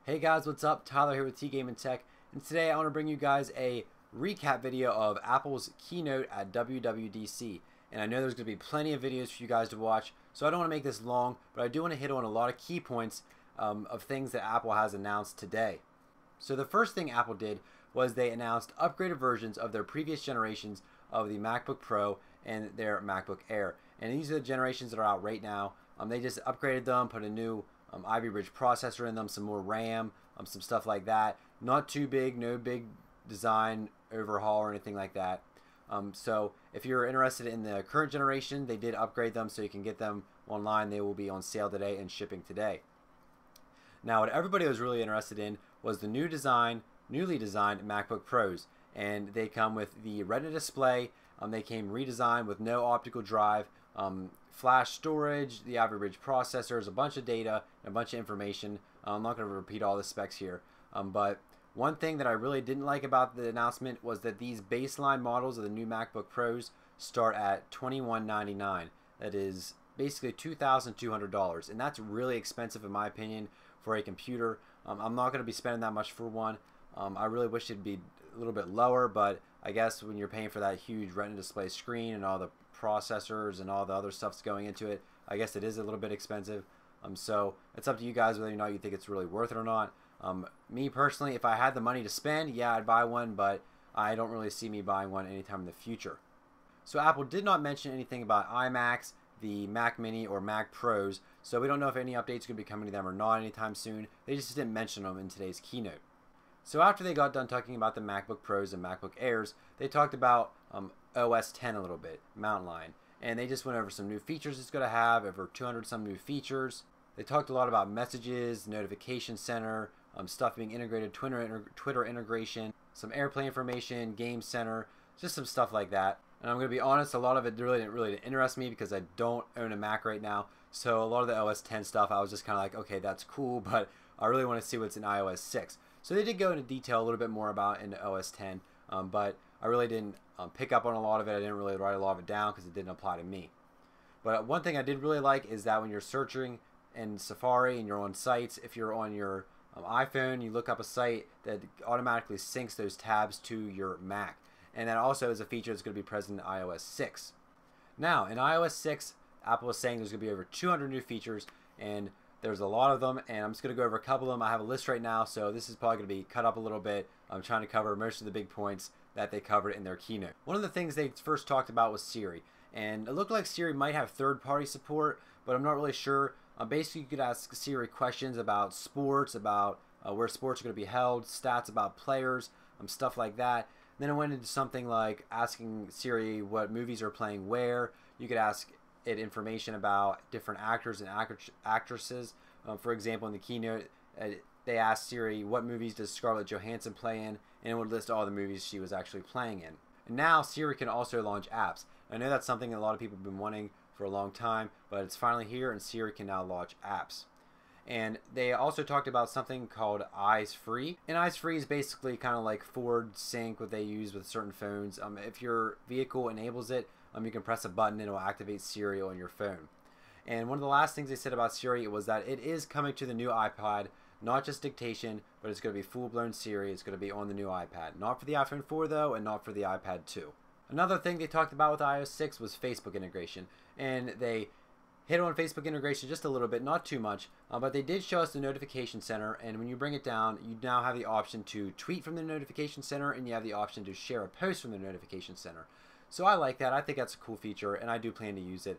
Hey guys, what's up? Tyler here with T-Game and Tech, and today I want to bring you guys a recap video of Apple's keynote at WWDC. And I know there's going to be plenty of videos for you guys to watch, so I don't want to make this long, but I do want to hit on a lot of key points of things that Apple has announced today. So the first thing Apple did was they announced upgraded versions of their previous generations of the MacBook Pro and their MacBook Air. And these are the generations that are out right now. They just upgraded them, put a new Ivy Bridge processor in them, some more RAM, some stuff like that. Not too big, no big design overhaul or anything like that. So if you're interested in the current generation, they did upgrade them so you can get them online. They will be on sale today and shipping today. Now what everybody was really interested in was the newly designed MacBook Pros. And they come with the Retina display. They came redesigned with no optical drive, flash storage, the Ivy Bridge processors, a bunch of data, and a bunch of information. I'm not going to repeat all the specs here, but one thing that I really didn't like about the announcement was that these baseline models of the new MacBook Pros start at $2,199. That is basically $2,200, and that's really expensive in my opinion for a computer. I'm not going to be spending that much for one. I really wish it'd be a little bit lower, but I guess when you're paying for that huge Retina display screen and all the processors and all the other stuff's going into it, I guess it is a little bit expensive. So it's up to you guys whether or not you think it's really worth it or not. Me personally, if I had the money to spend, yeah, I'd buy one, but I don't really see me buying one anytime in the future. So Apple did not mention anything about iMacs, the Mac Mini, or Mac Pros, so we don't know if any updates are going to be coming to them or not anytime soon. They just didn't mention them in today's keynote. So after they got done talking about the MacBook Pros and MacBook Airs, they talked about OS 10 a little bit, Mountain Lion, and they just went over some new features it's going to have, over 200 some new features. They talked a lot about messages, notification center, stuff being integrated, Twitter integration, some AirPlay information, Game Center, just some stuff like that. And I'm going to be honest, a lot of it really didn't interest me because I don't own a Mac right now. So a lot of the OS 10 stuff, I was just kind of like, okay, that's cool, but I really want to see what's in iOS 6. So they did go into detail a little bit more about in OS 10, but I really didn't pick up on a lot of it. I didn't really write a lot of it down because it didn't apply to me. But one thing I did really like is that when you're searching in Safari and you're on sites, if you're on your iPhone, you look up a site that automatically syncs those tabs to your Mac. And that also is a feature that's going to be present in iOS 6. Now, in iOS 6, Apple is saying there's going to be over 200 new features, and there's a lot of them, and I'm just going to go over a couple of them. I have a list right now, so this is probably going to be cut up a little bit. I'm trying to cover most of the big points that they covered in their keynote. One of the things they first talked about was Siri, and it looked like Siri might have third-party support, but I'm not really sure. Basically, you could ask Siri questions about sports, about where sports are going to be held, stats about players, stuff like that. Then it went into something like asking Siri what movies are playing where. You could ask it information about different actors and actresses. For example, in the keynote, they asked Siri what movies does Scarlett Johansson play in, and it would list all the movies she was actually playing in. And now Siri can also launch apps. I know that's something that a lot of people have been wanting for a long time, but it's finally here, and Siri can now launch apps. And they also talked about something called Eyes Free. And Eyes Free is basically kind of like Ford Sync, what they use with certain phones. If your vehicle enables it, you can press a button and it will activate Siri on your phone. And one of the last things they said about Siri was that it is coming to the new iPad, not just dictation, but it's going to be full-blown Siri. It's going to be on the new iPad. Not for the iPhone 4 though, and not for the iPad 2. Another thing they talked about with iOS 6 was Facebook integration. And they hit on Facebook integration just a little bit, not too much, but they did show us the notification center, and when you bring it down, you now have the option to tweet from the notification center, and you have the option to share a post from the notification center. So I like that. I think that's a cool feature, and I do plan to use it.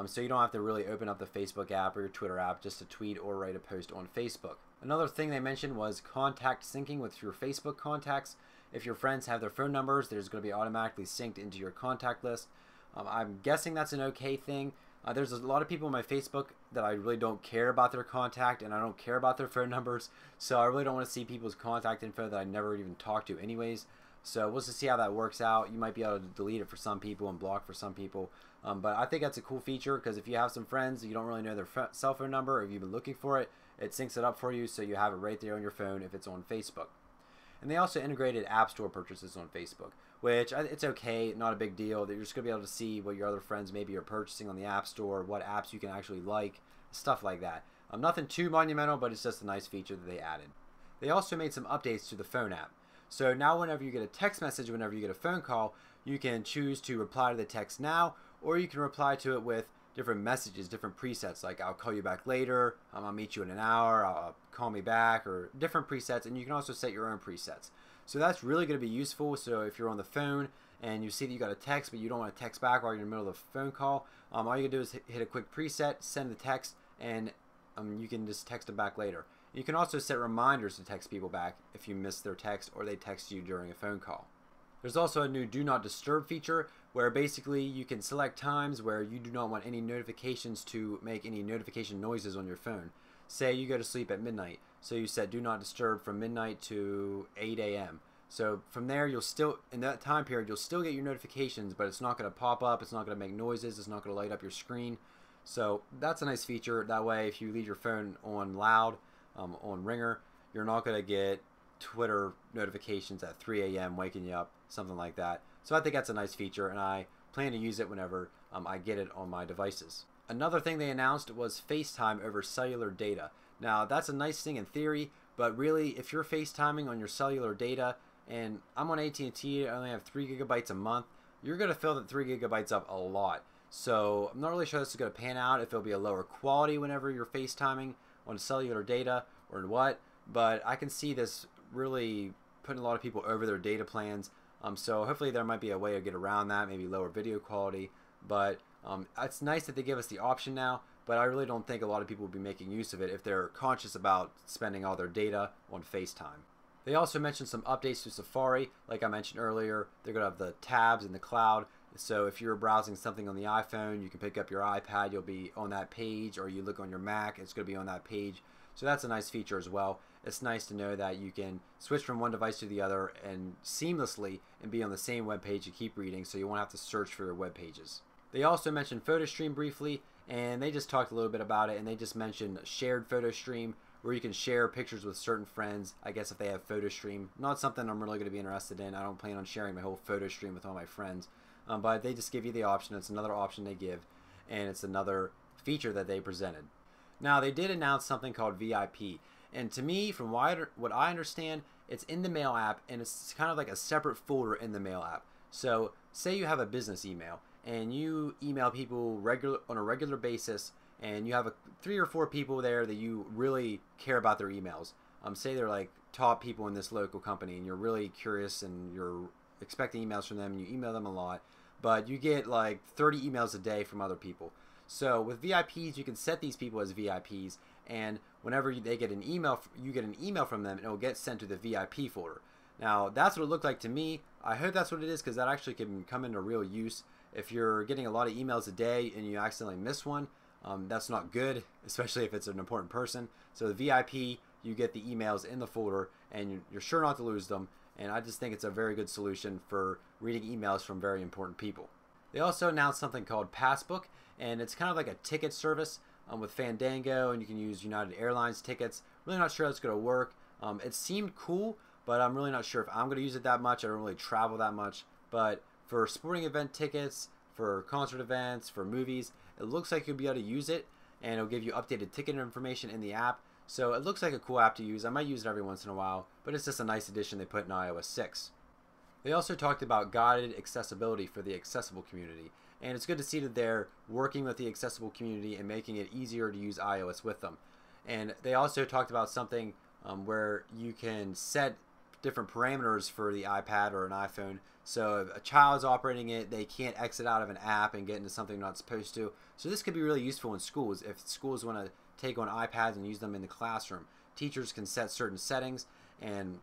So you don't have to really open up the Facebook app or your Twitter app just to tweet or write a post on Facebook. Another thing they mentioned was contact syncing with your Facebook contacts. If your friends have their phone numbers, there's going to be automatically synced into your contact list. I'm guessing that's an okay thing. There's a lot of people on my Facebook that I really don't care about their contact, and I don't care about their phone numbers, so I really don't want to see people's contact info that I never even talked to anyways. So we'll just see how that works out. You might be able to delete it for some people and block for some people, but I think that's a cool feature because if you have some friends you don't really know their cell phone number, or if you've been looking for it, it syncs it up for you so you have it right there on your phone if it's on Facebook. And they also integrated App Store purchases on Facebook, which it's okay, not a big deal. You're just going to be able to see what your other friends maybe are purchasing on the App Store, what apps you can actually like, stuff like that. Nothing too monumental, but it's just a nice feature that they added. They also made some updates to the phone app. So now whenever you get a text message, whenever you get a phone call, you can choose to reply to the text now, or you can reply to it with different messages, different presets, like I'll call you back later, I'll meet you in an hour, I'll call me back, or different presets. And you can also set your own presets. So that's really going to be useful. So if you're on the phone and you see that you got a text, but you don't want to text back while you're in the middle of the phone call, all you can do is hit a quick preset, send the text, and you can just text them back later. You can also set reminders to text people back if you miss their text or they text you during a phone call. There's also a new Do Not Disturb feature where basically you can select times where you do not want any notifications to make any notification noises on your phone. Say you go to sleep at midnight, so you set Do Not Disturb from midnight to 8 a.m. So from there, you'll still, in that time period, you'll still get your notifications, but it's not going to pop up, it's not going to make noises, it's not going to light up your screen. So that's a nice feature. That way, if you leave your phone on loud, on ringer, you're not going to get Twitter notifications at 3 a.m. waking you up, something like that. So I think that's a nice feature, and I plan to use it whenever I get it on my devices. Another thing they announced was FaceTime over cellular data. Now, that's a nice thing in theory, but really, if you're FaceTiming on your cellular data, and I'm on AT&T, I only have 3 gigabytes a month, you're going to fill that 3 gigabytes up a lot. So I'm not really sure this is going to pan out, if it'll be a lower quality whenever you're FaceTiming on cellular data or what, but I can see this really putting a lot of people over their data plans. So hopefully there might be a way to get around that, maybe lower video quality. But it's nice that they give us the option now, but I really don't think a lot of people will be making use of it if they're conscious about spending all their data on FaceTime. They also mentioned some updates to Safari. Like I mentioned earlier, they're going to have the tabs in the cloud. So if you're browsing something on the iPhone, you can pick up your iPad, you'll be on that page, or you look on your Mac, it's going to be on that page. So that's a nice feature as well. It's nice to know that you can switch from one device to the other and seamlessly and be on the same web page you keep reading, so you won't have to search for your web pages. They also mentioned Photo Stream briefly, and they just talked a little bit about it, and they just mentioned shared Photo Stream, where you can share pictures with certain friends, I guess if they have Photo Stream. Not something I'm really going to be interested in. I don't plan on sharing my whole Photo Stream with all my friends. But they just give you the option. It's another option they give, and it's another feature that they presented. Now, they did announce something called VIP, and to me, from what I understand, it's in the Mail app, and it's kind of like a separate folder in the Mail app. So say you have a business email, and you email people on a regular basis, and you have 3 or 4 people there that you really care about their emails. Say they're like top people in this local company, and you're really curious, and you're expecting emails from them, and you email them a lot, but you get like 30 emails a day from other people. So with VIPs, you can set these people as VIPs, and whenever they get an email, you get an email from them, and it will get sent to the VIP folder. Now, that's what it looked like to me. I hope that's what it is, because that actually can come into real use. If you're getting a lot of emails a day and you accidentally miss one, that's not good, especially if it's an important person. So the VIP, you get the emails in the folder, and you're sure not to lose them. And I just think it's a very good solution for reading emails from very important people. They also announced something called Passbook, and it's kind of like a ticket service with Fandango, and you can use United Airlines tickets. Really not sure how it's going to work. It seemed cool, but I'm really not sure if I'm going to use it that much. I don't really travel that much. But for sporting event tickets, for concert events, for movies, it looks like you'll be able to use it, and it'll give you updated ticket information in the app. So it looks like a cool app to use. I might use it every once in a while, but it's just a nice addition they put in iOS 6. They also talked about guided accessibility for the accessible community, and it's good to see that they're working with the accessible community and making it easier to use iOS with them. And they also talked about something where you can set different parameters for the iPad or an iPhone. So if a child's operating it, they can't exit out of an app and get into something they're not supposed to. So this could be really useful in schools. If schools want to take on iPads and use them in the classroom, teachers can set certain settings and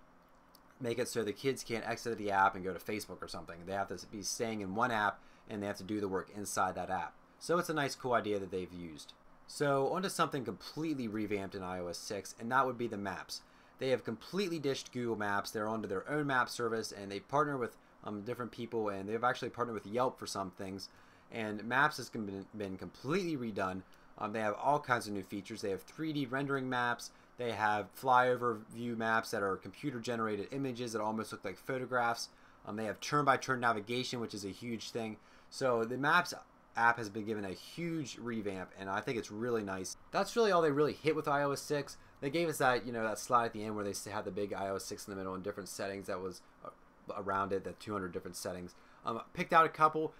make it so the kids can't exit the app and go to Facebook or something. They have to be staying in one app, and they have to do the work inside that app. So it's a nice, cool idea that they've used. So onto something completely revamped in iOS 6, and that would be the maps. They have completely ditched Google Maps. They're onto their own map service, and they partner with different people, and they've actually partnered with Yelp for some things. And Maps has been completely redone. They have all kinds of new features. They have 3D rendering maps. They have flyover view maps that are computer-generated images that almost look like photographs. They have turn-by-turn navigation, which is a huge thing. So the Maps app has been given a huge revamp, and I think it's really nice. That's really all they really hit with iOS 6, They gave us that, that slide at the end where they had the big iOS 6 in the middle and different settings that was around it, the 200 different settings. Picked out a couple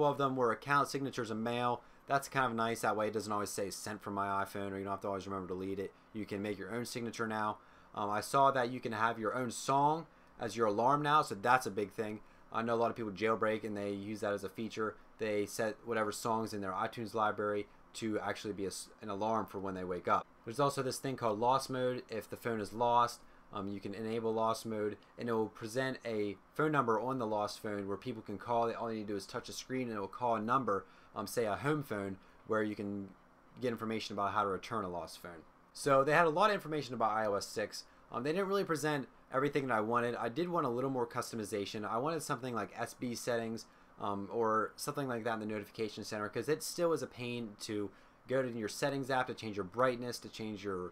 of them were account signatures and mail. That's kind of nice. That way it doesn't always say sent from my iPhone, or you don't have to always remember to delete it. You can make your own signature now. I saw that you can have your own song as your alarm now, so that's a big thing. I know a lot of people jailbreak and they use that as a feature. They set whatever songs in their iTunes library to actually be an alarm for when they wake up. There's also this thing called lost mode. If the phone is lost, you can enable lost mode, and it will present a phone number on the lost phone where people can call. All you need to do is touch a screen and it will call a number, say a home phone, where you can get information about how to return a lost phone. So they had a lot of information about iOS 6. They didn't really present everything that I wanted. I did want a little more customization. I wanted something like SB settings or something like that in the notification center, because it still is a pain to go to your settings app to change your brightness, to change your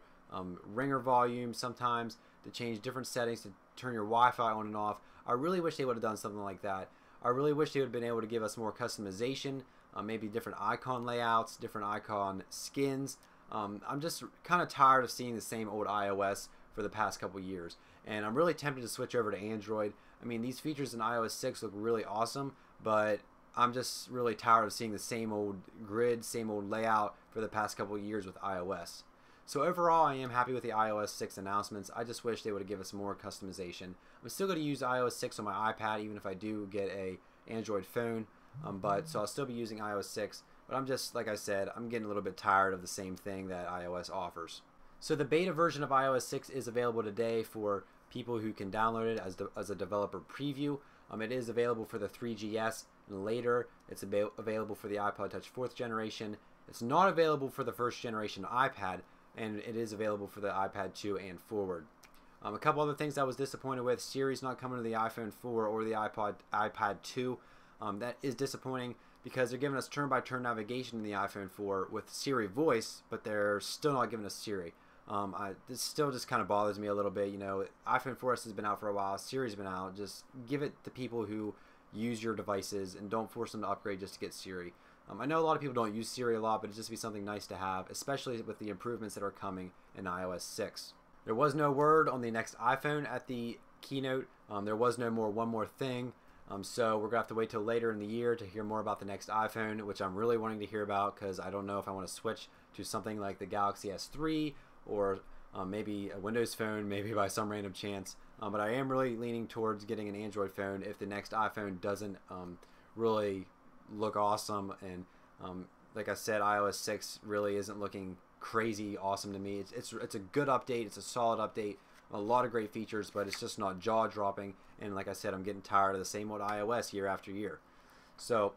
ringer volume sometimes, to change different settings, to turn your Wi-Fi on and off. I really wish they would have done something like that. I really wish they would have been able to give us more customization, maybe different icon layouts, different icon skins. I'm just kind of tired of seeing the same old iOS for the past couple years, and I'm really tempted to switch over to Android. I mean, these features in iOS 6 look really awesome, but I'm just really tired of seeing the same old grid, same old layout for the past couple years with iOS. So overall, I am happy with the iOS 6 announcements. I just wish they would have given us more customization. I'm still going to use iOS 6 on my iPad, even if I do get a Android phone. So I'll still be using iOS 6. But I'm just, like I said, I'm getting a little bit tired of the same thing that iOS offers. So the beta version of iOS 6 is available today for people who can download it as a developer preview. It is available for the 3GS, and later it's available for the iPod Touch 4th generation. It's not available for the first generation iPad, and it is available for the iPad 2 and forward. A couple other things I was disappointed with: Siri's not coming to the iPhone 4 or the iPad 2. That is disappointing because they're giving us turn-by-turn navigation in the iPhone 4 with Siri voice, but they're still not giving us Siri. This still just kind of bothers me a little bit. iPhone 4S has been out for a while, Siri's been out. Just give it to people who use your devices and don't force them to upgrade just to get Siri. I know a lot of people don't use Siri a lot, but it'd just be something nice to have, especially with the improvements that are coming in iOS 6. There was no word on the next iPhone at the keynote. There was no more one more thing. So we're going to have to wait till later in the year to hear more about the next iPhone, which I'm really wanting to hear about, because I don't know if I want to switch to something like the Galaxy S3 or maybe a Windows phone, maybe by some random chance. But I am really leaning towards getting an Android phone if the next iPhone doesn't really look awesome. And like I said, iOS 6 really isn't looking crazy awesome to me. It's a good update. It's a solid update. A lot of great features, but it's just not jaw-dropping. And like I said, I'm getting tired of the same old iOS year after year. So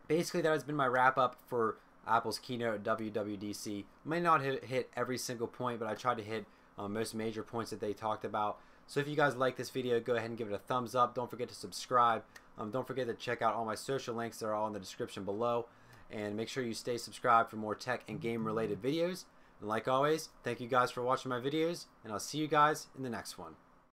basically that has been my wrap-up for Apple's keynote at WWDC. May not hit every single point, but I tried to hit most major points that they talked about. So if you guys like this video, go ahead and give it a thumbs up. Don't forget to subscribe. Don't forget to check out all my social links that are all in the description below. And make sure you stay subscribed for more tech and game related videos. And like always, thank you guys for watching my videos, and I'll see you guys in the next one.